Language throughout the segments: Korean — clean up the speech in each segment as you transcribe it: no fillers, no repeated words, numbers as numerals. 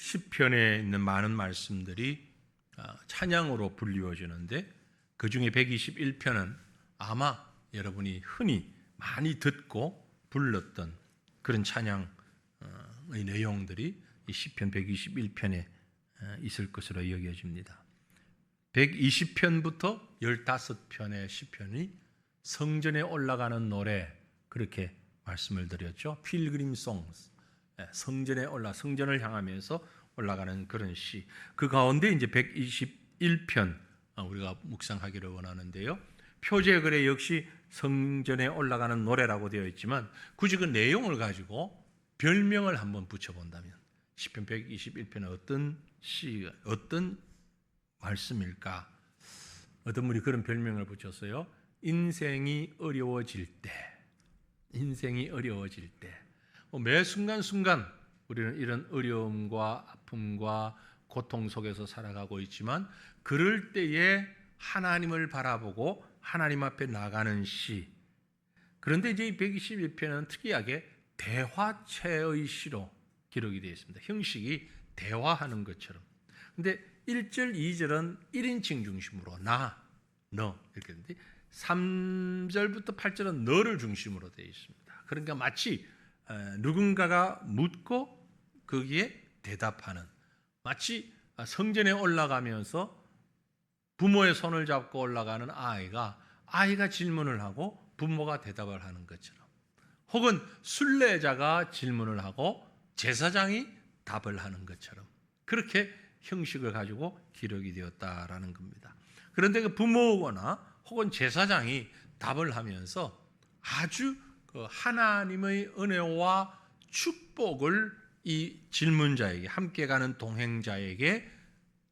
시편에 있는 많은 말씀들이 찬양으로 불리워지는데 그중에 121편은 아마 여러분이 흔히 많이 듣고 불렀던 그런 찬양의 내용들이 이 시편 121편에 있을 것으로 여겨집니다. 120편부터 15편의 시편이 성전에 올라가는 노래, 그렇게 말씀을 드렸죠. 필그림 송스, 성전을 향하면서 올라가는 그런 시. 그 가운데 이제 121편 우리가 묵상하기를 원하는데요. 표제글에 역시 성전에 올라가는 노래라고 되어 있지만 굳이 그 내용을 가지고 별명을 한번 붙여본다면 시편 121편은 어떤 말씀일까? 어떤 분이 그런 별명을 붙였어요. 인생이 어려워질 때, 매 순간순간 우리는 이런 어려움과 아픔과 고통 속에서 살아가고 있지만 그럴 때에 하나님을 바라보고 하나님 앞에 나가는 시. 그런데 이제 이 121편은 특이하게 대화체의 시로 기록이 되어 있습니다. 형식이 대화하는 것처럼. 근데 1절, 2절은 1인칭 중심으로 나, 너 이렇게 되는데 3절부터 8절은 너를 중심으로 되어 있습니다. 그러니까 마치 누군가가 묻고 거기에 대답하는, 마치 성전에 올라가면서 부모의 손을 잡고 올라가는 아이가 질문을 하고 부모가 대답을 하는 것처럼, 혹은 순례자가 질문을 하고 제사장이 답을 하는 것처럼 그렇게 형식을 가지고 기록이 되었다라는 겁니다. 그런데 그 부모거나 혹은 제사장이 답을 하면서 아주 그 하나님의 은혜와 축복을 이 질문자에게, 함께 가는 동행자에게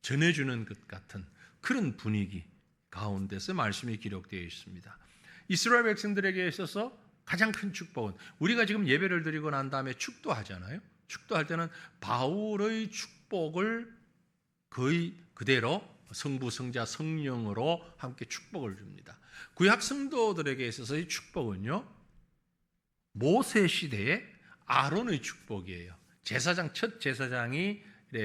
전해주는 것 같은 그런 분위기 가운데서 말씀이 기록되어 있습니다. 이스라엘 백성들에게 있어서 가장 큰 축복은, 우리가 지금 예배를 드리고 난 다음에 축도하잖아요. 축도할 때는 바울의 축복을 거의 그대로 성부, 성자, 성령으로 함께 축복을 줍니다. 구약 성도들에게 있어서의 축복은요, 모세 시대의 아론의 축복이에요. 첫 제사장이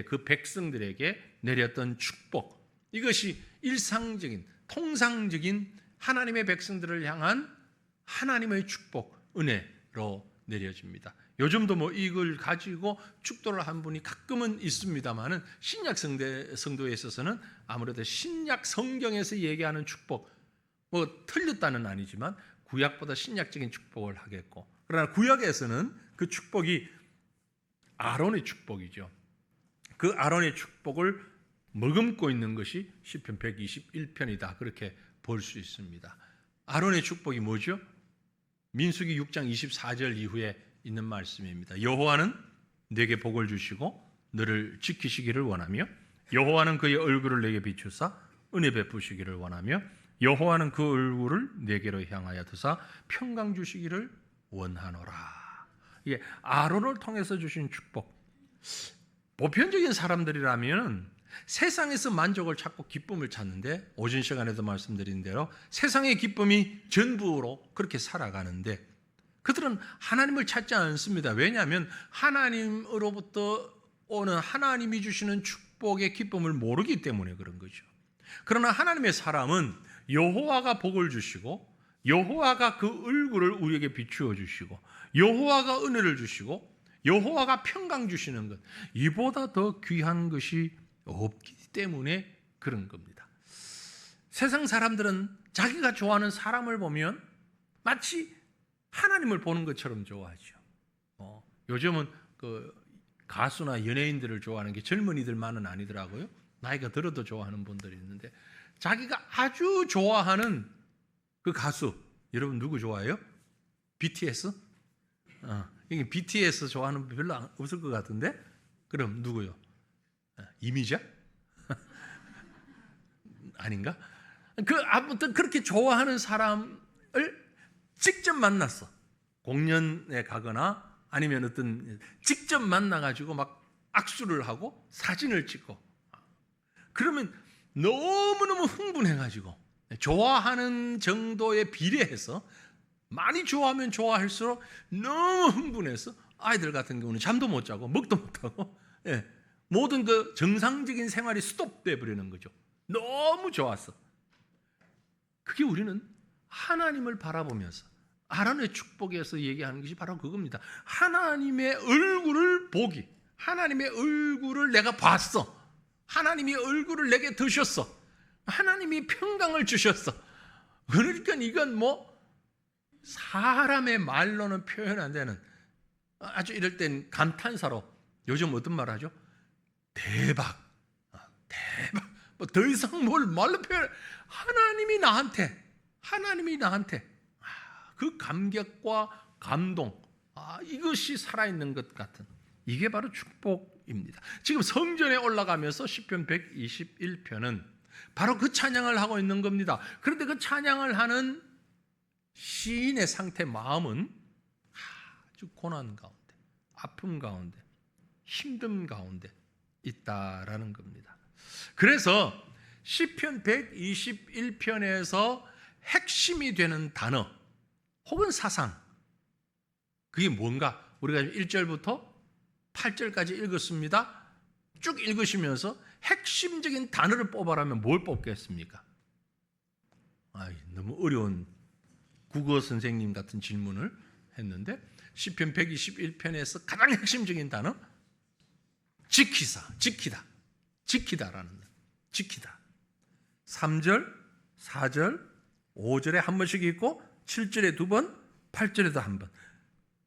그 백성들에게 내렸던 축복, 이것이 일상적인, 통상적인 하나님의 백성들을 향한 하나님의 축복, 은혜로 내려집니다. 요즘도 뭐 이걸 가지고 축도를 한 분이 가끔은 있습니다만은 신약 성도에 있어서는 아무래도 신약 성경에서 얘기하는 축복, 뭐 틀렸다는 아니지만 구약보다 신약적인 축복을 하겠고, 그러나 구약에서는 그 축복이 아론의 축복이죠. 그 아론의 축복을 머금고 있는 것이 시편 121편이다. 그렇게 볼 수 있습니다. 아론의 축복이 뭐죠? 민수기 6장 24절 이후에 있는 말씀입니다. 여호와는 내게 복을 주시고 너를 지키시기를 원하며, 여호와는 그의 얼굴을 내게 비추사 은혜 베푸시기를 원하며, 여호와는 그 얼굴을 내게로 향하여 드사 평강 주시기를 원하노라. 이게 아론을 통해서 주신 축복. 보편적인 사람들이라면 세상에서 만족을 찾고 기쁨을 찾는데, 오전 시간에도 말씀드린 대로 세상의 기쁨이 전부로 그렇게 살아가는데 그들은 하나님을 찾지 않습니다. 왜냐하면 하나님으로부터 오는, 하나님이 주시는 축복의 기쁨을 모르기 때문에 그런 거죠. 그러나 하나님의 사람은 여호와가 복을 주시고, 여호와가 그 얼굴을 우리에게 비추어 주시고, 여호와가 은혜를 주시고, 여호와가 평강 주시는 것, 이보다 더 귀한 것이 없기 때문에 그런 겁니다. 세상 사람들은 자기가 좋아하는 사람을 보면 마치 하나님을 보는 것처럼 좋아하죠. 요즘은 그 가수나 연예인들을 좋아하는 게 젊은이들만은 아니더라고요. 나이가 들어도 좋아하는 분들이 있는데, 자기가 아주 좋아하는 그 가수, 여러분 누구 좋아해요? BTS? 이게 BTS 좋아하는 분 별로 없을 것 같은데? 그럼 누구요? 이미자? 아닌가? 아무튼 그렇게 좋아하는 사람을 직접 만났어. 공연에 가거나 아니면 직접 만나가지고 막 악수를 하고 사진을 찍고, 그러면 너무너무 흥분해가지고 좋아하는 정도에 비례해서 많이 좋아하면 좋아할수록 너무 흥분해서 아이들 같은 경우는 잠도 못 자고 먹도 못 하고 모든 그 정상적인 생활이 스톱돼 버리는 거죠. 너무 좋았어. 그게 우리는 하나님을 바라보면서 아론의 축복에서 얘기하는 것이 바로 그겁니다. 하나님의 얼굴을 보기, 하나님의 얼굴을 내가 봤어, 하나님이 얼굴을 내게 드셨어, 하나님이 평강을 주셨어. 그러니까 이건 뭐 사람의 말로는 표현 안 되는, 아주 이럴 땐 감탄사로 요즘 어떤 말 하죠? 대박, 대박. 뭐 더 이상 뭘 말로 표현. 하나님이 나한테 그 감격과 감동, 이것이 살아있는 것 같은, 이게 바로 축복입니다. 지금 성전에 올라가면서 시편 121편은 바로 그 찬양을 하고 있는 겁니다. 그런데 그 찬양을 하는 시인의 상태, 마음은 아주 고난 가운데, 아픔 가운데, 힘듦 가운데 있다라는 겁니다. 그래서 시편 121편에서 핵심이 되는 단어 혹은 사상, 그게 뭔가 우리가 1절부터 8절까지 읽었습니다. 쭉 읽으시면서 핵심적인 단어를 뽑아라면 뭘 뽑겠습니까? 너무 어려운 국어 선생님 같은 질문을 했는데, 시편 121편에서 가장 핵심적인 단어, 지키다라는 말. 지키다. 3절, 4절, 5절에 한 번씩 있고 7절에 두 번, 8절에도 한 번.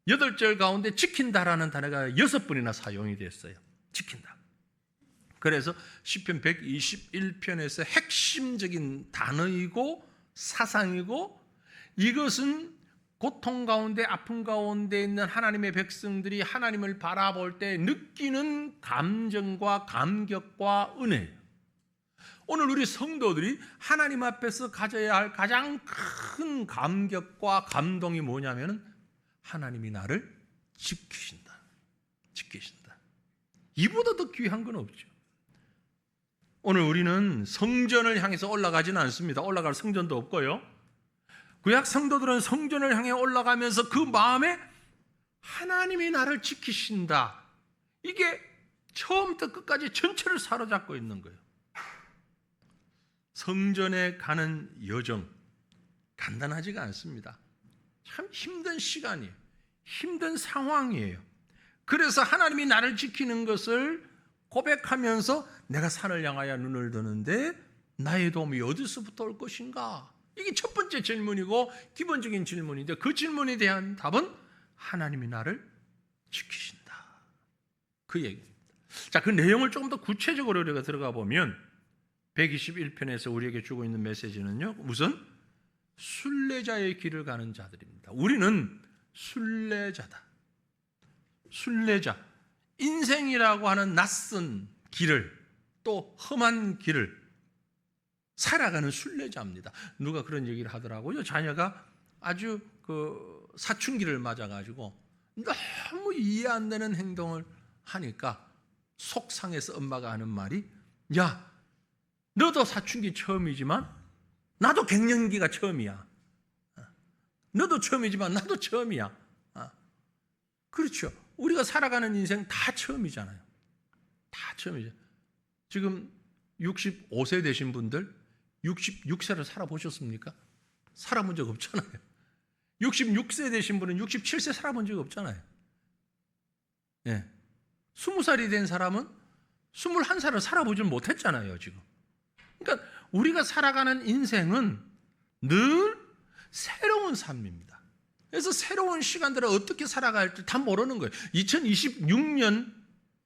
8절 가운데 지킨다라는 단어가 6번이나 사용이 됐어요. 지킨다. 그래서 시편 121편에서 핵심적인 단어이고 사상이고, 이것은 고통 가운데, 아픔 가운데 있는 하나님의 백성들이 하나님을 바라볼 때 느끼는 감정과 감격과 은혜예요. 오늘 우리 성도들이 하나님 앞에서 가져야 할 가장 큰 감격과 감동이 뭐냐면, 하나님이 나를 지키신다. 이보다 더 귀한 건 없죠. 오늘 우리는 성전을 향해서 올라가지는 않습니다. 올라갈 성전도 없고요. 구약 성도들은 성전을 향해 올라가면서 그 마음에 하나님이 나를 지키신다, 이게 처음부터 끝까지 전체를 사로잡고 있는 거예요. 성전에 가는 여정 간단하지가 않습니다. 참 힘든 시간이에요. 힘든 상황이에요. 그래서 하나님이 나를 지키는 것을 고백하면서 내가 산을 향하여 눈을 드는데 나의 도움이 어디서부터 올 것인가? 이게 첫 번째 질문이고 기본적인 질문인데, 그 질문에 대한 답은 하나님이 나를 지키신다, 그 얘기입니다. 자, 그 내용을 조금 더 구체적으로 우리가 들어가 보면 121편에서 우리에게 주고 있는 메시지는요, 우선 순례자의 길을 가는 자들입니다. 우리는 순례자다. 순례자, 인생이라고 하는 낯선 길을, 또 험한 길을 살아가는 순례자입니다. 누가 그런 얘기를 하더라고요. 자녀가 아주 그 사춘기를 맞아가지고 너무 이해 안 되는 행동을 하니까 속상해서 엄마가 하는 말이, 야, 너도 사춘기 처음이지만 나도 갱년기가 처음이야. 너도 처음이지만 나도 처음이야. 그렇죠. 우리가 살아가는 인생 다 처음이잖아요. 다 처음이죠. 지금 65세 되신 분들 66세를 살아보셨습니까? 살아본 적 없잖아요. 66세 되신 분은 67세 살아본 적 없잖아요. 예. 20살이 된 사람은 21살을 살아보질 못했잖아요, 지금. 그러니까 우리가 살아가는 인생은 늘 새로운 삶입니다. 그래서 새로운 시간들을 어떻게 살아갈지 다 모르는 거예요. 2026년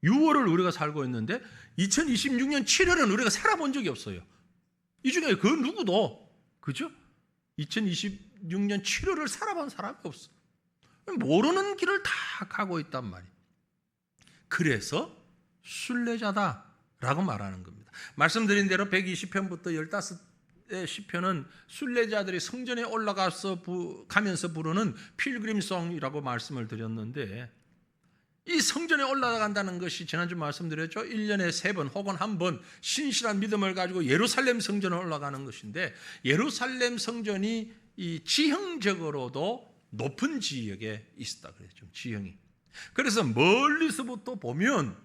6월을 우리가 살고 있는데 2026년 7월은 우리가 살아본 적이 없어요. 이 중에 그 누구도, 그죠? 2026년 7월을 살아본 사람이 없어. 모르는 길을 다 가고 있단 말이에요. 그래서 순례자다라고 말하는 겁니다. 말씀드린 대로 120편부터 15의 시편은 순례자들이 성전에 올라가서 가면서 부르는 필그림송이라고 말씀을 드렸는데, 이 성전에 올라간다는 것이 지난주 말씀드렸죠. 1년에 3번 혹은 한 번 신실한 믿음을 가지고 예루살렘 성전에 올라가는 것인데, 예루살렘 성전이 이 지형적으로도 높은 지역에 있었다 그랬죠. 지형이. 그래서 멀리서부터 보면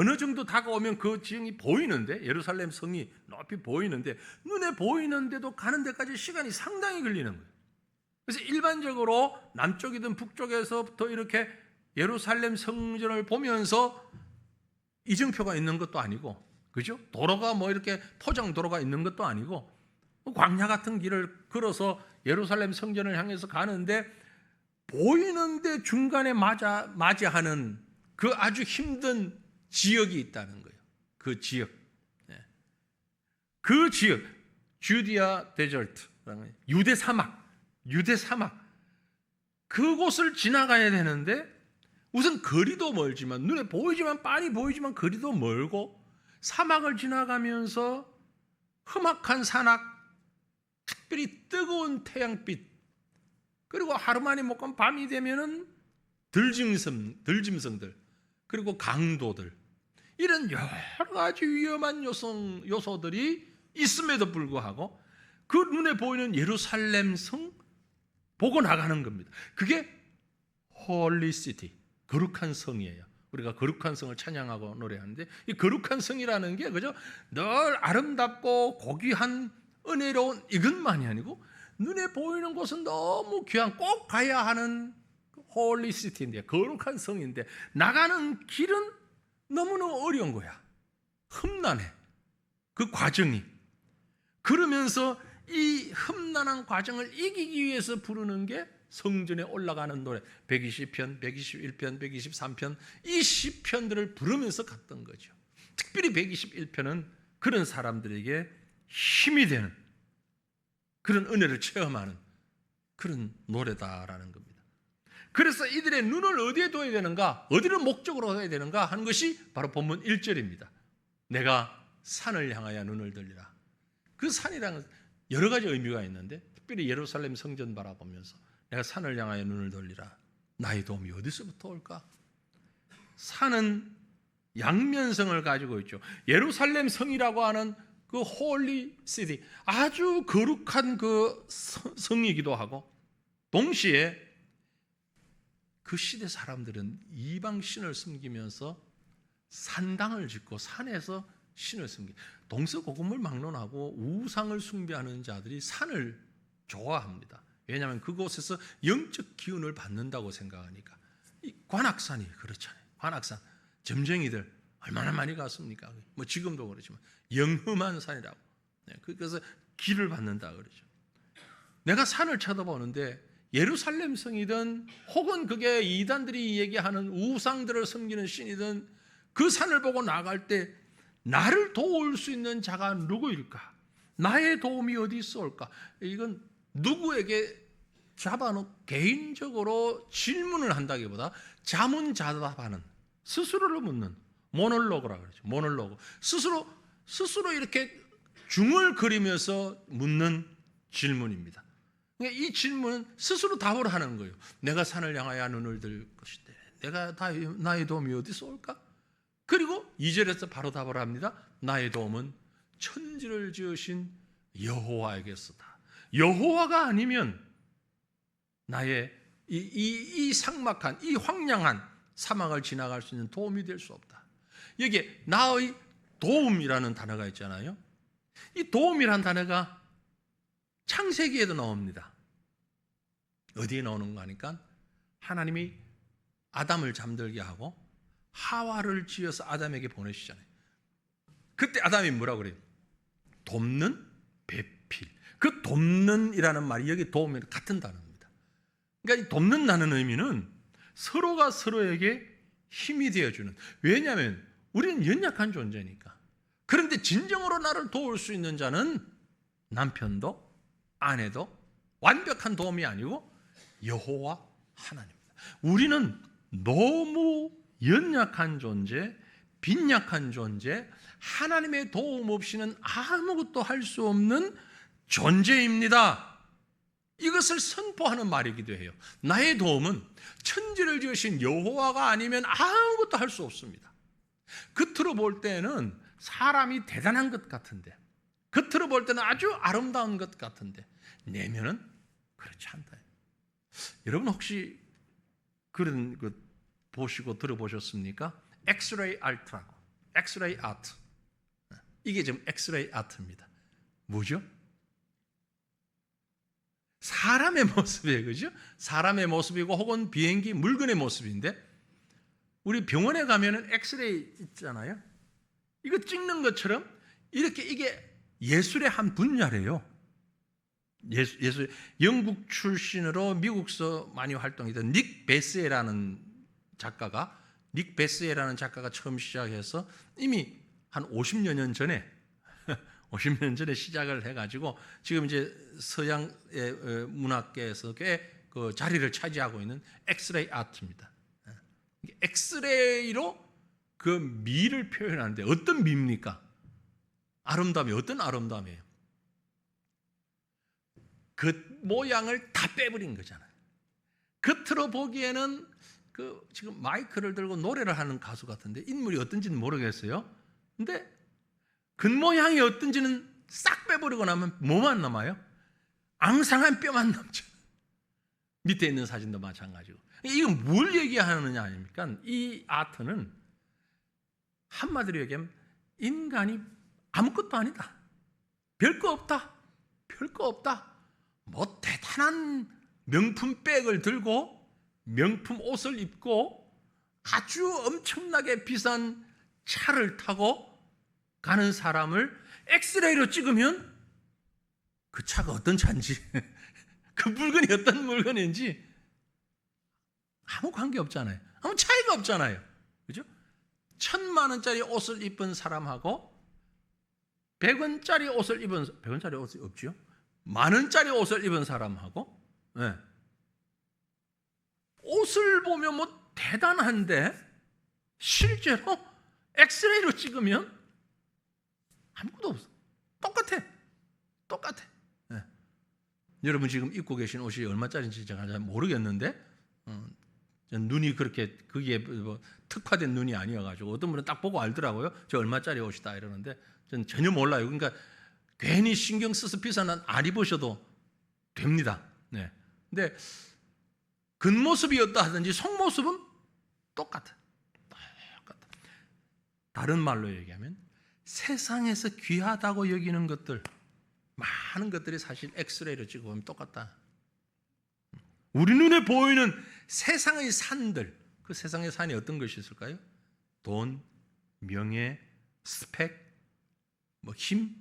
어느 정도 다가오면 그 지형이 보이는데, 예루살렘 성이 높이 보이는데 눈에 보이는데도 가는 데까지 시간이 상당히 걸리는 거예요. 그래서 일반적으로 남쪽이든 북쪽에서부터 이렇게 예루살렘 성전을 보면서 이정표가 있는 것도 아니고, 그죠? 도로가 뭐 이렇게 포장 도로가 있는 것도 아니고, 광야 같은 길을 걸어서 예루살렘 성전을 향해서 가는데 보이는데 중간에 맞이하는 그 아주 힘든 지역이 있다는 거예요. 그 지역, 그 지역, 주디아 데절트, 유대 사막, 그곳을 지나가야 되는데 우선 거리도 멀지만, 눈에 보이지만, 빤히 보이지만 거리도 멀고, 사막을 지나가면서 험악한 산악, 특별히 뜨거운 태양빛, 그리고 하루만에 못 가면 밤이 되면은 들짐승들, 그리고 강도들, 이런 여러 가지 위험한 요소들이 있음에도 불구하고 그 눈에 보이는 예루살렘 성 보고 나가는 겁니다. 그게 홀리 시티, 거룩한 성이에요. 우리가 거룩한 성을 찬양하고 노래하는데, 이 거룩한 성이라는 게 그저 늘 아름답고 고귀한 은혜로운 이것만이 아니고, 눈에 보이는 곳은 너무 귀한, 꼭 가야 하는 홀리 시티인데, 거룩한 성인데 나가는 길은 너무너무 어려운 거야. 험난해, 그 과정이. 그러면서 이 험난한 과정을 이기기 위해서 부르는 게 성전에 올라가는 노래, 120편, 121편, 123편, 이 시편들을 부르면서 갔던 거죠. 특별히 121편은 그런 사람들에게 힘이 되는, 그런 은혜를 체험하는 그런 노래다라는 겁니다. 그래서 이들의 눈을 어디에 둬야 되는가, 어디를 목적으로 둬야 되는가 하는 것이 바로 본문 1절입니다. 내가 산을 향하여 눈을 들리라. 그 산이라는 여러 가지 의미가 있는데, 특별히 예루살렘 성전 바라보면서 내가 산을 향하여 눈을 돌리라. 나의 도움이 어디서부터 올까? 산은 양면성을 가지고 있죠. 예루살렘 성이라고 하는 그 홀리 시티, 아주 거룩한 그 성이기도 하고, 동시에 그 시대 사람들은 이방 신을 섬기면서 산당을 짓고 산에서 신을 섬기, 동서고금을 막론하고 우상을 숭배하는 자들이 산을 좋아합니다. 왜냐하면 그곳에서 영적 기운을 받는다고 생각하니까. 이 관악산이 그렇잖아요. 관악산, 점쟁이들 얼마나 많이 갔습니까? 뭐 지금도 그렇지만 영험한 산이라고. 그래서 기를 받는다 그러죠. 내가 산을 쳐다보는데 예루살렘 성이든 혹은 그게 이단들이 얘기하는 우상들을 섬기는 신이든 그 산을 보고 나갈 때 나를 도울 수 있는 자가 누구일까? 나의 도움이 어디서 올까? 이건 누구에게 잡아놓고 개인적으로 질문을 한다기보다 자문자답하는, 스스로를 묻는 모놀로그라고 그러죠. 모놀로그. 스스로 이렇게 중얼거리면서 묻는 질문입니다. 그러니까 이 질문은 스스로 답을 하는 거예요. 내가 산을 향하여 눈을 들 것인데 내가 나의 도움이 어디서 올까? 그리고 2절에서 바로 답을 합니다. 나의 도움은 천지를 지으신 여호와에게서다. 여호와가 아니면 나의 이 삭막한, 이 황량한 사막을 지나갈 수 있는 도움이 될 수 없다. 여기에 나의 도움이라는 단어가 있잖아요. 이 도움이라는 단어가 창세기에도 나옵니다. 어디에 나오는가 하니까 하나님이 아담을 잠들게 하고 하와를 지어서 아담에게 보내시잖아요. 그때 아담이 뭐라고 그래요? 돕는 배필. 그 돕는이라는 말이 여기 도움이 같은 단어입니다. 그러니까 이 돕는다는 의미는 서로가 서로에게 힘이 되어주는. 왜냐하면 우리는 연약한 존재니까. 그런데 진정으로 나를 도울 수 있는 자는 남편도 아내도 완벽한 도움이 아니고 여호와 하나님입니다. 우리는 너무 연약한 존재, 빈약한 존재, 하나님의 도움 없이는 아무것도 할 수 없는 존재입니다. 이것을 선포하는 말이기도 해요. 나의 도움은 천지를 지으신 여호와가 아니면 아무것도 할 수 없습니다. 겉으로 볼 때는 사람이 대단한 것 같은데, 겉으로 볼 때는 아주 아름다운 것 같은데 내면은 그렇지 않다. 여러분 혹시 그런 것 보시고 들어보셨습니까? 엑스레이 알트라고. 엑스레이 아트. 이게 지금 엑스레이 아트입니다. 뭐죠? 사람의 모습이에요. 그죠? 사람의 모습이고 혹은 비행기 물건의 모습인데 우리 병원에 가면은 엑스레이 있잖아요. 이거 찍는 것처럼 이렇게 이게 예술의 한 분야래요. 예술 영국 출신으로 미국서 많이 활동했던 닉 베스에라는 작가가 처음 시작해서 이미 한 50여 년 전에 50년 전에 시작을 해가지고 지금 이제 서양의 문학계에서 꽤 그 자리를 차지하고 있는 엑스레이 아트입니다. 엑스레이로 그 미를 표현하는데 어떤 미입니까? 아름다움이 어떤 아름다움이에요? 그 모양을 다 빼버린 거잖아요. 겉으로 보기에는 그 지금 마이크를 들고 노래를 하는 가수 같은데 인물이 어떤지는 모르겠어요. 근데 겉모양이 어떤지는 싹 빼버리고 나면 뭐만 남아요? 앙상한 뼈만 남죠. 밑에 있는 사진도 마찬가지고. 이건 뭘 얘기하느냐 아닙니까? 이 아트는 한마디로 얘기하면 인간이 아무것도 아니다. 별거 없다. 별거 없다. 뭐 대단한 명품 백을 들고 명품 옷을 입고 아주 엄청나게 비싼 차를 타고 가는 사람을 엑스레이로 찍으면 그 차가 어떤 차인지 그 물건이 어떤 물건인지 아무 관계 없잖아요. 아무 차이가 없잖아요. 그죠? 1,000만 원짜리 옷을 입은 사람하고 100원짜리 옷을 입은 100원짜리 옷이 없죠. 10,000원짜리 옷을 입은 사람하고 네. 옷을 보면 뭐 대단한데 실제로 엑스레이로 찍으면 아무것도 없어. 똑같아. 네. 여러분 지금 입고 계신 옷이 얼마짜리인지 제가 잘 모르겠는데 눈이 그렇게 거기에 뭐 특화된 눈이 아니어가지고 어떤 분은 딱 보고 알더라고요. 저 얼마짜리 옷이다 이러는데 저는 전혀 몰라요. 그러니까 괜히 신경 써서 비싼 안 입으셔도 됩니다. 네. 근데 겉모습이었다 하든지 속모습은 똑같아. 다른 말로 얘기하면 세상에서 귀하다고 여기는 것들 많은 것들이 사실 엑스레이로 찍어보면 똑같다. 우리 눈에 보이는 세상의 산들, 그 세상의 산이 어떤 것이 있을까요? 돈, 명예, 스펙, 뭐 힘.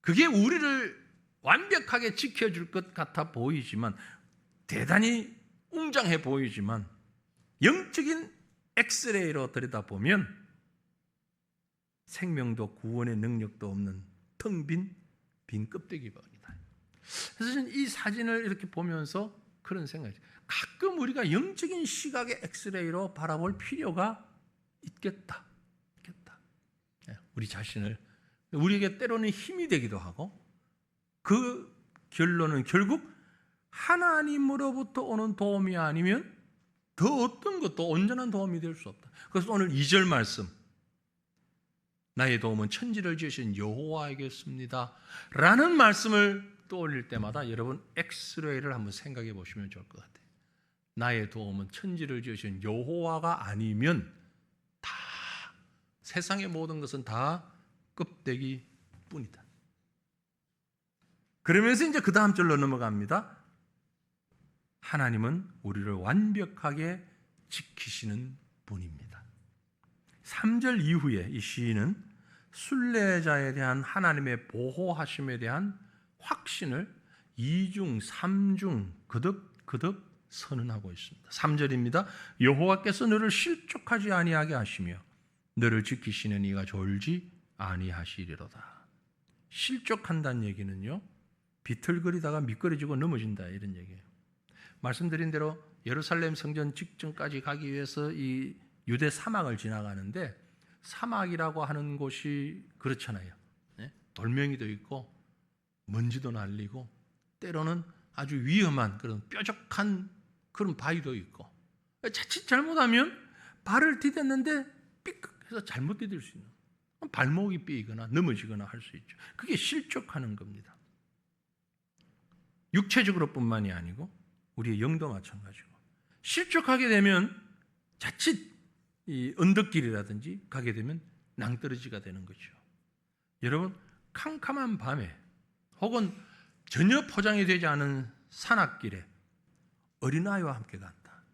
그게 우리를 완벽하게 지켜줄 것 같아 보이지만 대단히 웅장해 보이지만 영적인 엑스레이로 들여다보면 생명도 구원의 능력도 없는 텅 빈 껍데기입니다. 그래서 저는 이 사진을 이렇게 보면서 그런 생각이 들어요. 가끔 우리가 영적인 시각의 엑스레이로 바라볼 필요가 있겠다. 우리 자신을 우리에게 때로는 힘이 되기도 하고 그 결론은 결국 하나님으로부터 오는 도움이 아니면 더 어떤 것도 온전한 도움이 될 수 없다. 그래서 오늘 2절 말씀 나의 도움은 천지를 지으신 여호와이겠습니다 라는 말씀을 떠올릴 때마다 여러분 엑스레이를 한번 생각해 보시면 좋을 것 같아요. 나의 도움은 천지를 지으신 여호와가 아니면 다 세상의 모든 것은 다 껍데기 뿐이다. 그러면서 이제 그 다음 절로 넘어갑니다. 하나님은 우리를 완벽하게 지키시는 분입니다. 3절 이후에 이 시인은 순례자에 대한 하나님의 보호하심에 대한 확신을 2중, 3중 거듭 선언하고 있습니다. 3절입니다. 여호와께서 너를 실족하지 아니하게 하시며 너를 지키시는 이가 졸지 아니하시리로다. 실족한다는 얘기는요, 비틀거리다가 미끄러지고 넘어진다 이런 얘기예요. 말씀드린 대로 예루살렘 성전 직전까지 가기 위해서 이 유대 사막을 지나가는데 사막이라고 하는 곳이 그렇잖아요. 돌멩이도 있고 먼지도 날리고 때로는 아주 위험한 그런 뾰족한 그런 바위도 있고 자칫 잘못하면 발을 디뎠는데 삐끗해서 잘못 디딜 수 있는 발목이 삐거나 넘어지거나 할 수 있죠. 그게 실족하는 겁니다. 육체적으로 뿐만이 아니고 우리의 영도 마찬가지고 실족하게 되면 자칫 이 언덕길이라든지 가게 되면 낭떠러지가 되는 거죠. 여러분, 캄캄한 밤에 혹은 전혀 포장이 되지 않은 산악길에 어린아이와 함께 간다.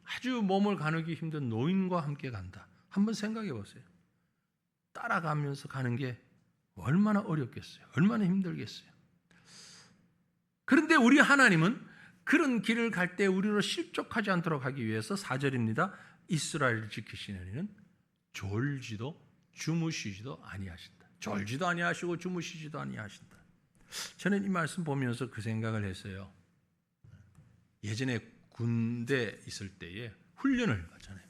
아주 몸을 가누기 힘든 노인과 함께 간다. 한번 생각해 보세요. 따라가면서 가는 게 얼마나 어렵겠어요. 얼마나 힘들겠어요. 그런데 우리 하나님은 그런 길을 갈 때 우리로 실족하지 않도록 하기 위해서 4절입니다. 이스라엘을 지키시는 이는 졸지도 주무시지도 아니하신다. 졸지도 아니하시고 주무시지도 아니하신다. 저는 이 말씀 보면서 그 생각을 했어요. 예전에 군대 있을 때에 훈련을 받잖아요.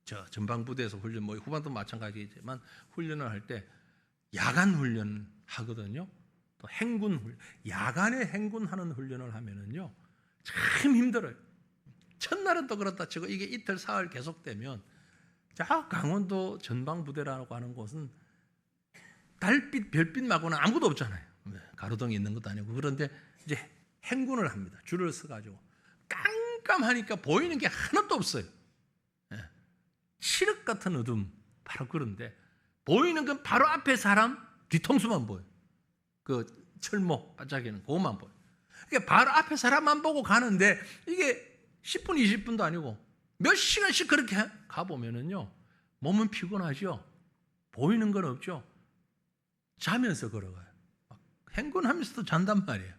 저 전방부대에서 훈련, 뭐 후반도 마찬가지지만 훈련을 할 때 야간 훈련 하거든요. 또 행군 훈련, 야간에 행군하는 훈련을 하면은요 참 힘들어요. 첫날은 또 그렇다 치고 이게 이틀 사흘 계속되면 자 강원도 전방부대라고 하는 곳은 달빛 별빛 말고는 아무것도 없잖아요. 가로등이 있는 것도 아니고. 그런데 이제 행군을 합니다. 줄을 서가지고 깜깜하니까 보이는 게 하나도 없어요. 칠흑 같은 어둠, 바로 그런데 보이는 건 바로 앞에 사람 뒤통수만 보여요. 그 철모 반짝이는 그것만 보여요. 그러니까 바로 앞에 사람만 보고 가는데 이게 10분 20분도 아니고 몇 시간씩 그렇게 가보면은요 몸은 피곤하죠. 보이는 건 없죠. 자면서 걸어가요. 행군하면서도 잔단 말이에요.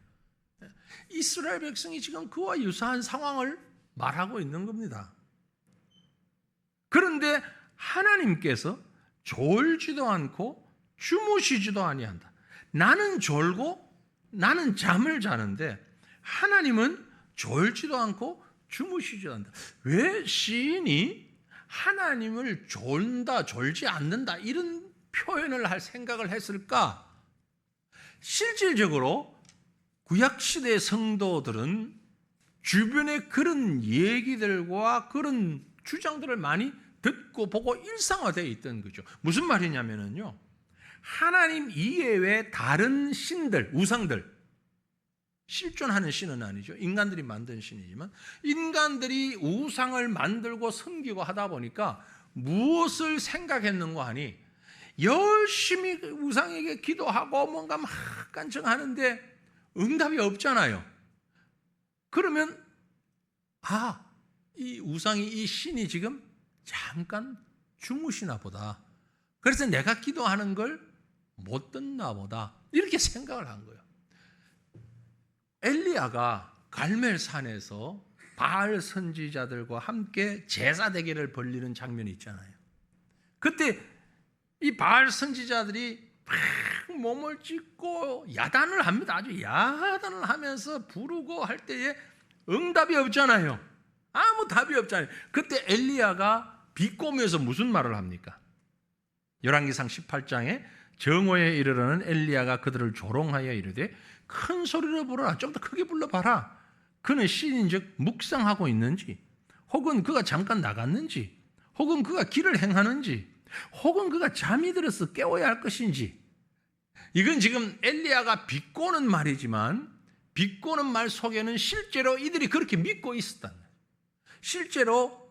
이스라엘 백성이 지금 그와 유사한 상황을 말하고 있는 겁니다. 그런데 하나님께서 졸지도 않고 주무시지도 아니한다. 나는 졸고 나는 잠을 자는데 하나님은 졸지도 않고 주무시지도 않는다. 왜 시인이 하나님을 졸다 졸지 않는다 이런 표현을 할 생각을 했을까? 실질적으로 구약시대 성도들은 주변의 그런 얘기들과 그런 주장들을 많이 듣고 보고 일상화되어 있던 거죠. 무슨 말이냐면요, 하나님 이외의 다른 신들, 우상들, 실존하는 신은 아니죠. 인간들이 만든 신이지만 인간들이 우상을 만들고 섬기고 하다 보니까 무엇을 생각했는가 하니 열심히 우상에게 기도하고 뭔가 막 간청하는데 응답이 없잖아요. 그러면 이 우상이, 이 신이 지금 잠깐 주무시나 보다. 그래서 내가 기도하는 걸 못 듣나 보다. 이렇게 생각을 한 거예요. 엘리야가 갈멜산에서 바알 선지자들과 함께 제사 대결을 벌이는 장면이 있잖아요. 그때 이 바알 선지자들이 막 몸을 찢고 야단을 합니다. 아주 야단을 하면서 부르고 할 때에 응답이 없잖아요. 아무 답이 없잖아요. 그때 엘리야가 비꼬면서 무슨 말을 합니까? 열왕기상 18장에 정오에 이르러는 엘리야가 그들을 조롱하여 이르되 큰 소리로 부르라. 좀 더 크게 불러봐라. 그는 신인즉 묵상하고 있는지, 혹은 그가 잠깐 나갔는지, 혹은 그가 길을 행하는지, 혹은 그가 잠이 들어서 깨워야 할 것인지. 이건 지금 엘리야가 비꼬는 말이지만 비꼬는 말 속에는 실제로 이들이 그렇게 믿고 있었다. 실제로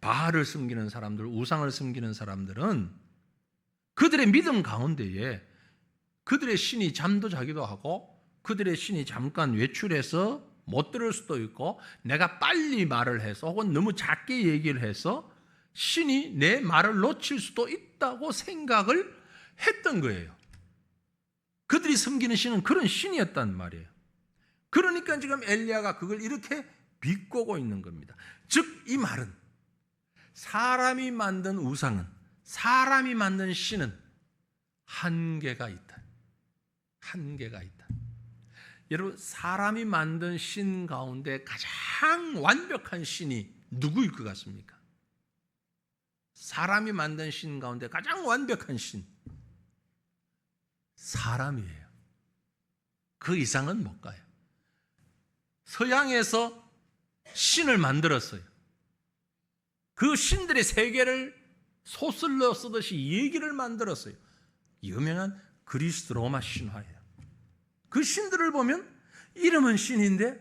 바알을 섬기는 사람들, 우상을 섬기는 사람들은 그들의 믿음 가운데에 그들의 신이 잠도 자기도 하고 그들의 신이 잠깐 외출해서 못 들을 수도 있고 내가 빨리 말을 해서 혹은 너무 작게 얘기를 해서 신이 내 말을 놓칠 수도 있다고 생각을 했던 거예요. 그들이 섬기는 신은 그런 신이었단 말이에요. 그러니까 지금 엘리야가 그걸 이렇게 비꼬고 있는 겁니다. 즉 이 말은 사람이 만든 우상은, 사람이 만든 신은 한계가 있다. 한계가 있다. 여러분, 사람이 만든 신 가운데 가장 완벽한 신이 누구일 것 같습니까? 사람이 만든 신 가운데 가장 완벽한 신, 사람이에요. 그 이상은 못 가요. 서양에서 신을 만들었어요. 그 신들의 세계를 소설로 쓰듯이 얘기를 만들었어요. 유명한 그리스 로마 신화예요. 그 신들을 보면 이름은 신인데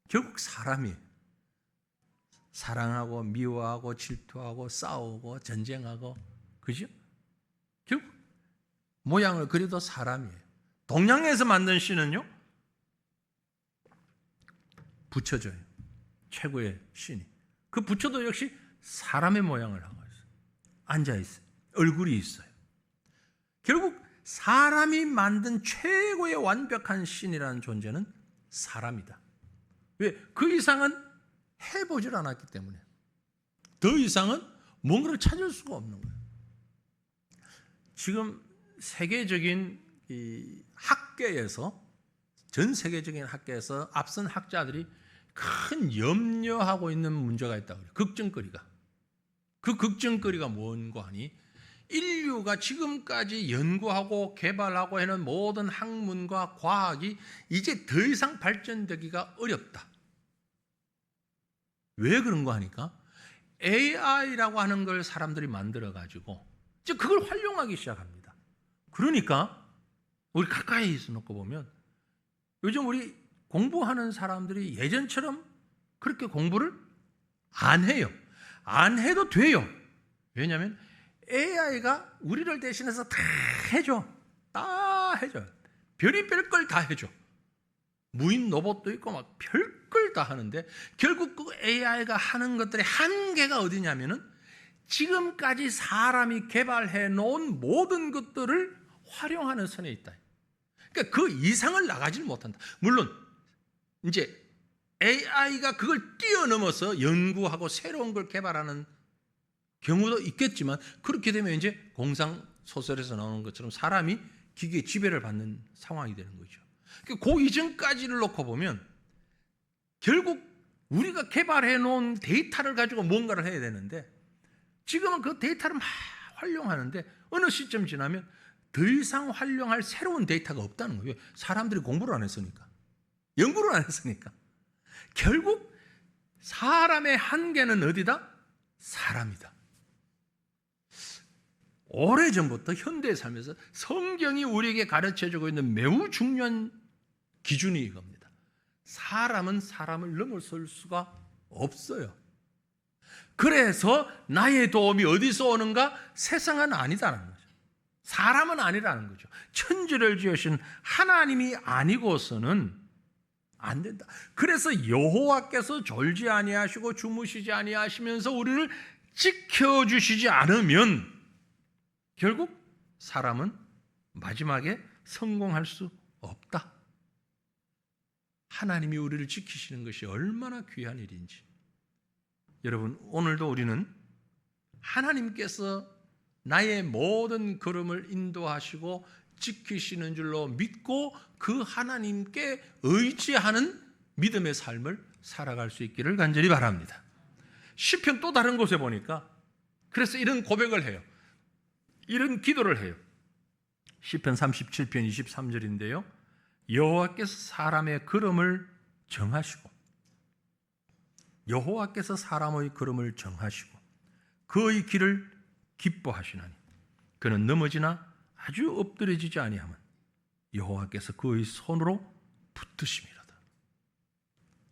결국 사람이에요. 사랑하고 미워하고 질투하고 싸우고 전쟁하고, 그죠? 결국 모양을 그려도 사람이에요. 동양에서 만든 신은요, 부처줘요. 최고의 신이. 그 부처도 역시 사람의 모양을 하고 있어요. 앉아있어요. 얼굴이 있어요. 결국 사람이 만든 최고의 완벽한 신이라는 존재는 사람이다. 왜? 그 이상은 해보질 않았기 때문에. 더 이상은 뭔가를 찾을 수가 없는 거예요. 지금 세계적인 이 학계에서, 전 세계적인 학계에서 앞선 학자들이 큰 염려하고 있는 문제가 있다고 해요. 걱정거리가. 그 걱정거리가 뭔가 하니, 인류가 지금까지 연구하고 개발하고 하는 모든 학문과 과학이 이제 더 이상 발전되기가 어렵다. 왜 그런가 하니까 AI라고 하는 걸 사람들이 만들어가지고 이제 그걸 활용하기 시작합니다. 그러니까 우리 가까이 있어 놓고 보면 요즘 우리 공부하는 사람들이 예전처럼 그렇게 공부를 안 해요. 안 해도 돼요. 왜냐하면 AI가 우리를 대신해서 다 해줘. 다 해줘. 별의별 걸 다 해줘. 무인 로봇도 있고 막 별걸 다 하는데, 결국 그 AI가 하는 것들의 한계가 어디냐면은 지금까지 사람이 개발해 놓은 모든 것들을 활용하는 선에 있다. 그러니까 그 이상을 나가질 못한다. 물론 이제 AI가 그걸 뛰어넘어서 연구하고 새로운 걸 개발하는 경우도 있겠지만, 그렇게 되면 이제 공상 소설에서 나오는 것처럼 사람이 기계의 지배를 받는 상황이 되는 거죠. 그 이전까지를 놓고 보면 결국 우리가 개발해 놓은 데이터를 가지고 뭔가를 해야 되는데, 지금은 그 데이터를 막 활용하는데 어느 시점 지나면 더 이상 활용할 새로운 데이터가 없다는 거예요. 사람들이 공부를 안 했으니까, 연구를 안 했으니까. 결국 사람의 한계는 어디다? 사람이다. 오래전부터 현대에 살면서 성경이 우리에게 가르쳐주고 있는 매우 중요한 기준이 이겁니다. 사람은 사람을 넘어설 수가 없어요. 그래서 나의 도움이 어디서 오는가? 세상은 아니다라는 거죠. 사람은 아니라는 거죠. 천지를 지으신 하나님이 아니고서는 안 된다. 그래서 여호와께서 졸지 아니하시고 주무시지 아니하시면서 우리를 지켜주시지 않으면 결국 사람은 마지막에 성공할 수 없다. 하나님이 우리를 지키시는 것이 얼마나 귀한 일인지. 여러분, 오늘도 우리는 하나님께서 나의 모든 걸음을 인도하시고 지키시는 줄로 믿고 그 하나님께 의지하는 믿음의 삶을 살아갈 수 있기를 간절히 바랍니다. 시편 또 다른 곳에 보니까 그래서 이런 고백을 해요. 이런 기도를 해요. 시편 37편 23절인데요. 여호와께서 사람의 걸음을 정하시고, 여호와께서 사람의 걸음을 정하시고 그의 길을 기뻐하시나니 그는 넘어지나 아주 엎드려지지 아니하면 여호와께서 그의 손으로 붙드심이로다.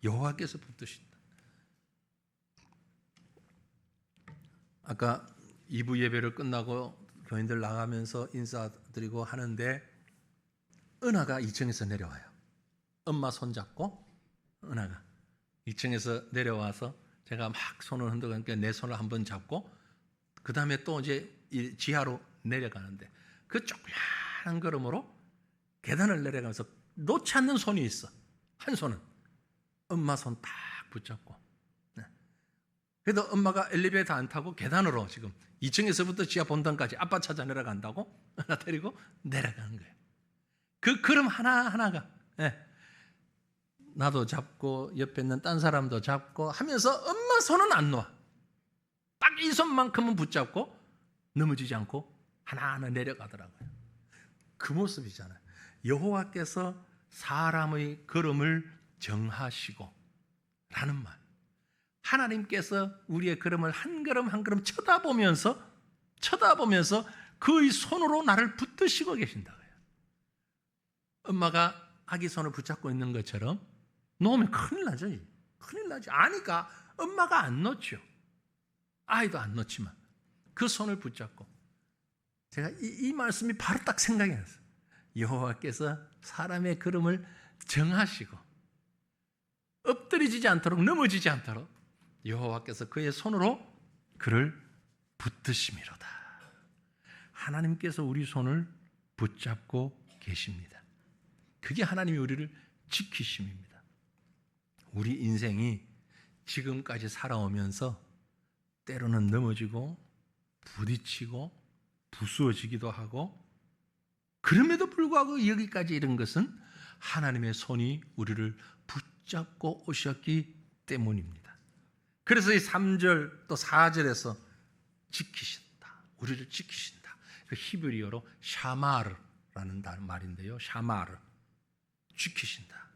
여호와께서 붙드신다. 아까 2부 예배를 끝나고 교인들 나가면서 인사드리고 하는데 은하가 2층에서 내려와요. 엄마 손잡고 은하가 2층에서 내려와서 제가 막 손을 흔들고 내 손을 한번 잡고 그 다음에 또 이제 지하로 내려가는데 그 조그마한 걸음으로 계단을 내려가면서 놓지 않는 손이 있어. 한 손은 엄마 손 딱 붙잡고. 그래도 엄마가 엘리베이터 안 타고 계단으로 지금 2층에서부터 지하 본당까지 아빠 찾아 내려간다고 하나 데리고 내려가는 거예요. 그 걸음 하나하나가 나도 잡고 옆에 있는 딴 사람도 잡고 하면서 엄마 손은 안 놓아. 딱 이 손만큼은 붙잡고 넘어지지 않고 하나하나 내려가더라고요. 그 모습이잖아요. 여호와께서 사람의 걸음을 정하시고 라는 말. 하나님께서 우리의 걸음을 한 걸음 한 걸음 쳐다보면서 그의 손으로 나를 붙드시고 계신다고요. 엄마가 아기 손을 붙잡고 있는 것처럼 놓으면 큰일 나죠. 큰일 나지. 아니까 엄마가 안 놓죠. 아이도 안 놓지만 그 손을 붙잡고, 제가 이 말씀이 바로 딱 생각이 났어요. 여호와께서 사람의 걸음을 정하시고 엎드리지 않도록, 넘어지지 않도록 여호와께서 그의 손으로 그를 붙드심이로다. 하나님께서 우리 손을 붙잡고 계십니다. 그게 하나님이 우리를 지키심입니다. 우리 인생이 지금까지 살아오면서 때로는 넘어지고 부딪히고 부수어지기도 하고, 그럼에도 불구하고 여기까지 이른 것은 하나님의 손이 우리를 붙잡고 오셨기 때문입니다. 그래서 이 3절 또 4절에서 지키신다, 우리를 지키신다. 그 히브리어로 샤마르라는 말인데요. 샤마르, 지키신다.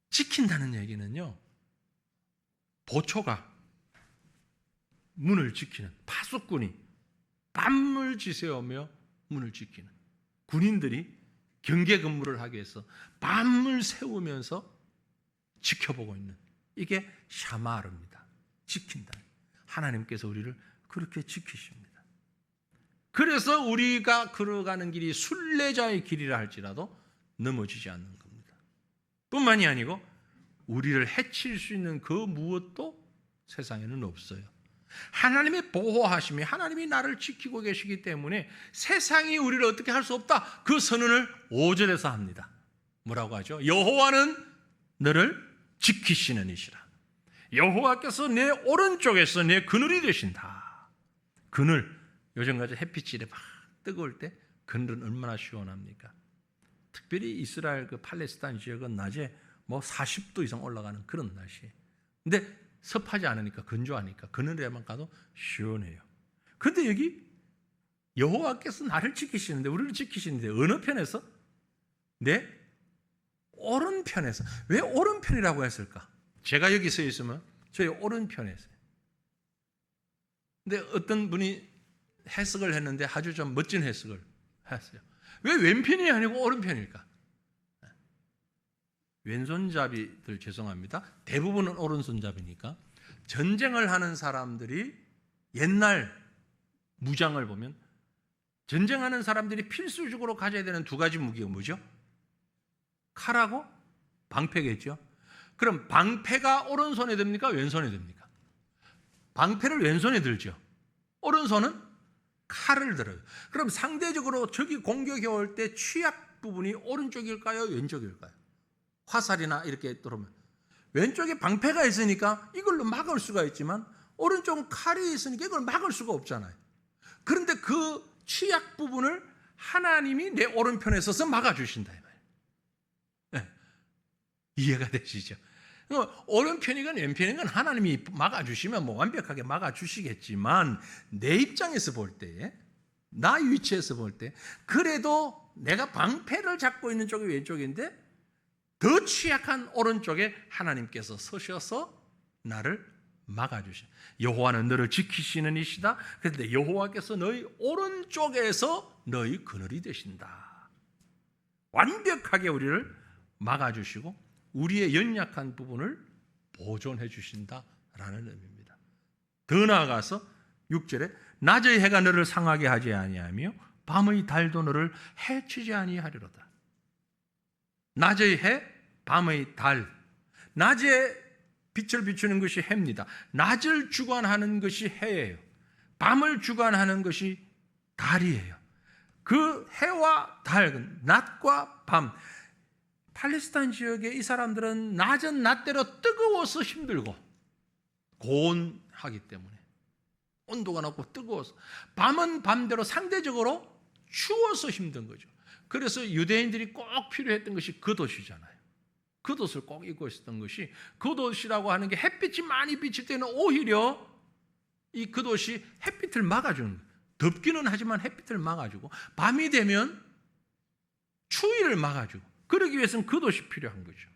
지킨다는 얘기는요, 보초가 문을 지키는, 파수꾼이 밤을 지새우며 문을 지키는, 군인들이 경계 근무를 하기 위해서 밤을 새우면서 지켜보고 있는, 이게 샤마르입니다. 지킨다. 하나님께서 우리를 그렇게 지키십니다. 그래서 우리가 걸어가는 길이 순례자의 길이라 할지라도 넘어지지 않는 겁니다. 뿐만이 아니고 우리를 해칠 수 있는 그 무엇도 세상에는 없어요. 하나님의 보호하심이, 하나님이 나를 지키고 계시기 때문에 세상이 우리를 어떻게 할 수 없다. 그 선언을 5절에서 합니다. 뭐라고 하죠? 여호와는 너를 지키시는 이시라. 여호와께서 내 오른쪽에서 내 그늘이 되신다. 그늘, 요즘같이 햇빛이 막 뜨거울 때 그늘은 얼마나 시원합니까? 특별히 이스라엘 그 팔레스타인 지역은 낮에 뭐 40도 이상 올라가는 그런 날씨예요. 근데 습하지 않으니까, 건조하니까 그늘에만 가도 시원해요. 그런데 여기 여호와께서 나를 지키시는데, 우리를 지키시는데 어느 편에서? 내 오른편에서. 왜 오른편이라고 했을까? 제가 여기 서 있으면 저희 오른편에서. 근데 어떤 분이 해석을 했는데 아주 좀 멋진 해석을 했어요. 왜 왼편이 아니고 오른편일까? 왼손잡이들 죄송합니다. 대부분은 오른손잡이니까. 전쟁을 하는 사람들이 옛날 무장을 보면 전쟁하는 사람들이 필수적으로 가져야 되는 두 가지 무기가 뭐죠? 칼하고 방패겠죠. 그럼 방패가 오른손에 듭니까? 왼손에 듭니까? 방패를 왼손에 들죠. 오른손은 칼을 들어요. 그럼 상대적으로 적이 공격해 올 때 취약 부분이 오른쪽일까요? 왼쪽일까요? 화살이나 이렇게 들어오면 왼쪽에 방패가 있으니까 이걸로 막을 수가 있지만 오른쪽은 칼이 있으니까 이걸 막을 수가 없잖아요. 그런데 그 취약 부분을 하나님이 내 오른편에 서서 막아주신다 이 말이에요. 네. 이해가 되시죠? 오른편이건 왼편이건 하나님이 막아주시면 뭐 완벽하게 막아주시겠지만, 내 입장에서 볼 때, 나 위치에서 볼 때 그래도 내가 방패를 잡고 있는 쪽이 왼쪽인데 더 취약한 오른쪽에 하나님께서 서셔서 나를 막아주셔. 여호와는 너를 지키시는 이시다. 그런데 여호와께서 너희 오른쪽에서 너희 그늘이 되신다. 완벽하게 우리를 막아주시고 우리의 연약한 부분을 보존해 주신다라는 의미입니다. 더 나아가서 6절에 낮의 해가 너를 상하게 하지 아니하며 밤의 달도 너를 해치지 아니하리로다. 낮의 해, 밤의 달. 낮에 빛을 비추는 것이 해입니다. 낮을 주관하는 것이 해예요. 밤을 주관하는 것이 달이에요. 그 해와 달, 낮과 밤. 팔레스타인 지역의 이 사람들은 낮은 낮대로 뜨거워서 힘들고 고온하기 때문에 온도가 높고 뜨거워서, 밤은 밤대로 상대적으로 추워서 힘든 거죠. 그래서 유대인들이 꼭 필요했던 것이 겉옷이잖아요. 겉옷을 꼭 입고 있었던 것이, 겉옷이라고 하는 게 햇빛이 많이 비칠 때는 오히려 이 겉옷이 햇빛을 막아주는 거예요. 덥기는 하지만 햇빛을 막아주고, 밤이 되면 추위를 막아주고, 그러기 위해서는 겉옷이 필요한 거죠.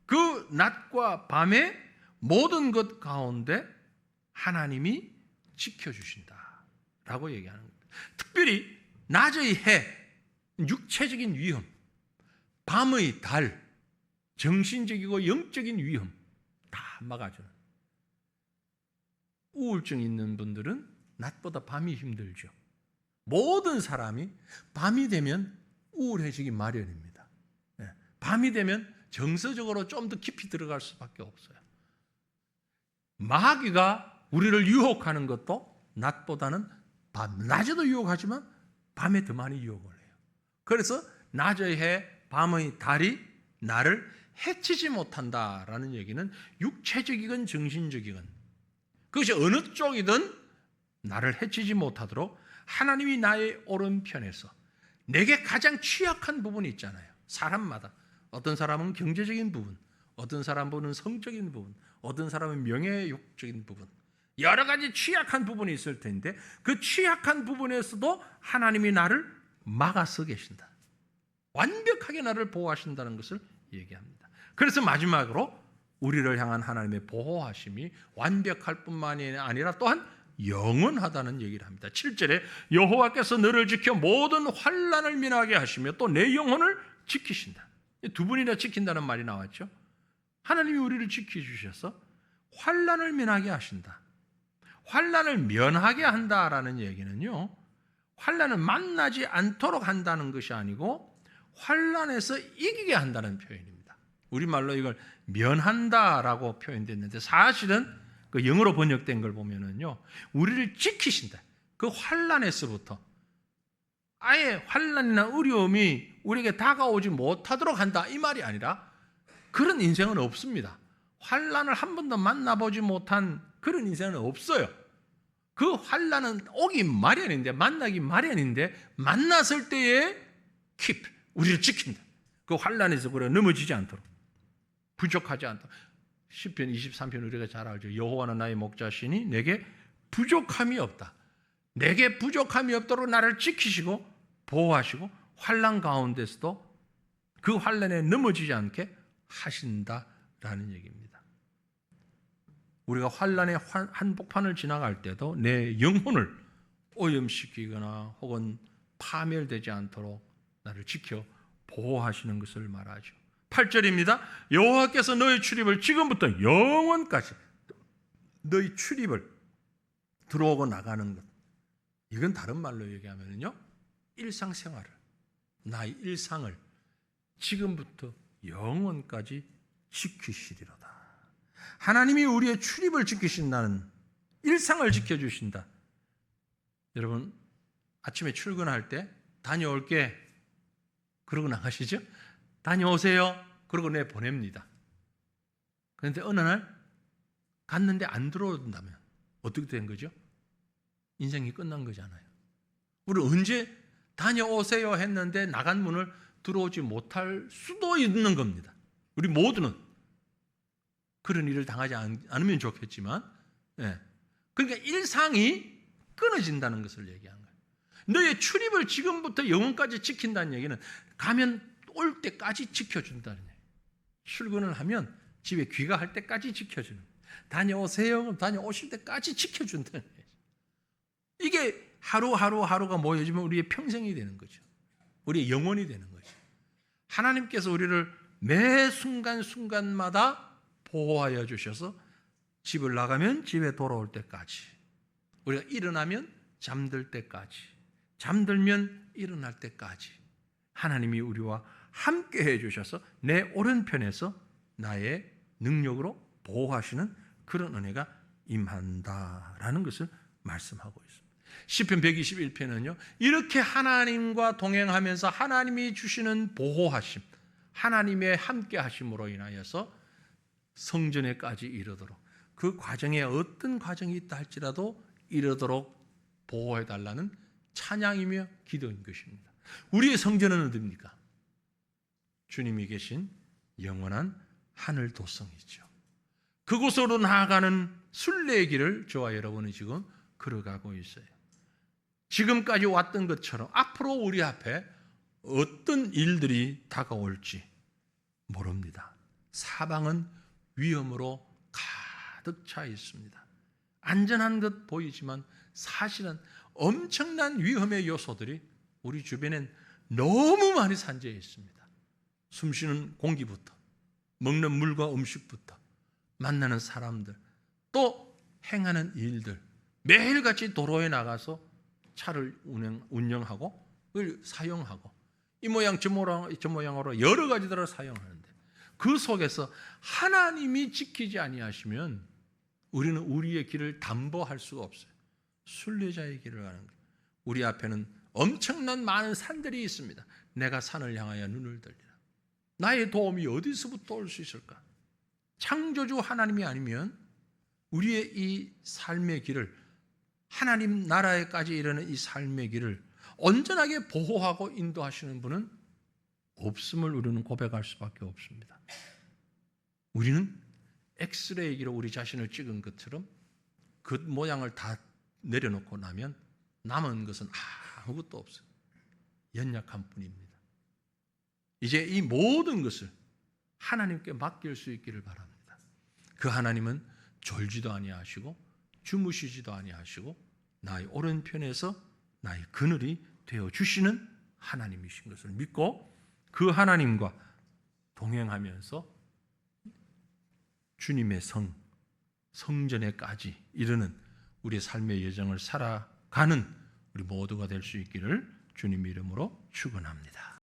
그 낮과 밤의 모든 것 가운데 하나님이 지켜주신다라고 얘기하는 겁니다. 특별히 낮의 해, 육체적인 위험, 밤의 달, 정신적이고 영적인 위험 다 막아주는. 우울증 있는 분들은 낮보다 밤이 힘들죠. 모든 사람이 밤이 되면 우울해지기 마련입니다. 밤이 되면 정서적으로 좀 더 깊이 들어갈 수밖에 없어요. 마귀가 우리를 유혹하는 것도 낮보다는 낮에도 유혹하지만 밤에 더 많이 유혹을 해요. 그래서 낮의 해, 밤의 달이 나를 해치지 못한다라는 얘기는 육체적이건 정신적이건 그것이 어느 쪽이든 나를 해치지 못하도록 하나님이 나의 오른편에서 내게 가장 취약한 부분이 있잖아요. 사람마다 어떤 사람은 경제적인 부분, 어떤 사람은 성적인 부분, 어떤 사람은 명예욕적인 부분, 여러 가지 취약한 부분이 있을 텐데 그 취약한 부분에서도 하나님이 나를 막아서 계신다. 완벽하게 나를 보호하신다는 것을 얘기합니다. 그래서 마지막으로 우리를 향한 하나님의 보호하심이 완벽할 뿐만이 아니라 또한 영원하다는 얘기를 합니다. 7절에 여호와께서 너를 지켜 모든 환난을 면하게 하시며 또 내 영혼을 지키신다. 두 분이나 지킨다는 말이 나왔죠. 하나님이 우리를 지켜주셔서 환난을 면하게 하신다. 환난을 면하게 한다라는 얘기는요, 환난을 만나지 않도록 한다는 것이 아니고 환난에서 이기게 한다는 표현입니다. 우리말로 이걸 면한다라고 표현됐는데 사실은 그 영어로 번역된 걸 보면은요, 우리를 지키신다. 그 환난에서부터 아예 환난이나 어려움이 우리에게 다가오지 못하도록 한다 이 말이 아니라 그런 인생은 없습니다. 환난을 한 번도 만나보지 못한 그런 인생은 없어요. 그 환난은 오기 마련인데 만나기 마련인데 만났을 때에 keep 우리를 지킨다. 그 환난에서 그래 넘어지지 않도록 부족하지 않도록. 시편 23편 우리가 잘 알죠. 여호와는 나의 목자시니 내게 부족함이 없다. 내게 부족함이 없도록 나를 지키시고 보호하시고 환난 가운데서도 그 환난에 넘어지지 않게 하신다라는 얘기입니다. 우리가 환난의 한복판을 지나갈 때도 내 영혼을 오염시키거나 혹은 파멸되지 않도록 나를 지켜 보호하시는 것을 말하죠. 8절입니다. 여호와께서 너의 출입을 지금부터 영원까지 너의 출입을 들어오고 나가는 것, 이건 다른 말로 얘기하면요, 일상생활을, 나의 일상을 지금부터 영원까지 지키시리로다. 하나님이 우리의 출입을 지키신다는, 일상을 지켜주신다. 여러분 아침에 출근할 때 다녀올게 그러고 나가시죠? 다녀오세요 그러고 보냅니다. 그런데 어느 날 갔는데 안 들어온다면 어떻게 된 거죠? 인생이 끝난 거잖아요. 우리 언제 다녀오세요 했는데 나간 문을 들어오지 못할 수도 있는 겁니다. 우리 모두는 그런 일을 당하지 않으면 좋겠지만, 그러니까 일상이 끊어진다는 것을 얘기한 거예요. 너의 출입을 지금부터 영원까지 지킨다는 얘기는 가면 올 때까지 지켜준다는 얘기예요. 출근을 하면 집에 귀가할 때까지 지켜주는 거예요. 다녀오세요 그럼 다녀오실 때까지 지켜준다는 얘기예요. 이게 하루하루가 모여지면 우리의 평생이 되는 거죠. 우리의 영혼이 되는 거죠. 하나님께서 우리를 매 순간순간마다 보호하여 주셔서 집을 나가면 집에 돌아올 때까지, 우리가 일어나면 잠들 때까지, 잠들면 일어날 때까지 하나님이 우리와 함께 해주셔서 내 오른편에서 나의 능력으로 보호하시는 그런 은혜가 임한다라는 것을 말씀하고 있습니다. 시편 121편은요, 이렇게 하나님과 동행하면서 하나님이 주시는 보호하심, 하나님의 함께 하심으로 인하여서 성전에까지 이르도록, 그 과정에 어떤 과정이 있다 할지라도 이르도록 보호해달라는 찬양이며 기도인 것입니다. 우리의 성전은 어디입니까? 주님이 계신 영원한 하늘 도성이죠. 그곳으로 나아가는 순례의 길을 저와 여러분이 지금 걸어가고 있어요. 지금까지 왔던 것처럼 앞으로 우리 앞에 어떤 일들이 다가올지 모릅니다. 사방은 위험으로 가득 차 있습니다. 안전한 듯 보이지만 사실은 엄청난 위험의 요소들이 우리 주변엔 너무 많이 산재해 있습니다. 숨쉬는 공기부터, 먹는 물과 음식부터, 만나는 사람들, 또 행하는 일들, 매일같이 도로에 나가서 차를 운영하고 사용하고 이 모양 저 모양으로 여러 가지들을 사용하는데 그 속에서 하나님이 지키지 아니하시면 우리는 우리의 길을 담보할 수가 없어요. 순례자의 길을 가는 거예요. 우리 앞에는 엄청난 많은 산들이 있습니다. 내가 산을 향하여 눈을 들리라. 나의 도움이 어디서부터 올 수 있을까? 창조주 하나님이 아니면 우리의 이 삶의 길을, 하나님 나라에까지 이르는 이 삶의 길을 온전하게 보호하고 인도하시는 분은 없음을 우리는 고백할 수밖에 없습니다. 우리는 엑스레이기로 우리 자신을 찍은 것처럼 그 모양을 다 내려놓고 나면 남은 것은 아무것도 없어요. 연약한 뿐입니다. 이제 이 모든 것을 하나님께 맡길 수 있기를 바랍니다. 그 하나님은 졸지도 아니하시고 주무시지도 아니하시고 나의 오른편에서 나의 그늘이 되어 주시는 하나님이신 것을 믿고 그 하나님과 동행하면서 주님의 성전에까지 이르는 우리의 삶의 여정을 살아가는 우리 모두가 될 수 있기를 주님 이름으로 축원합니다.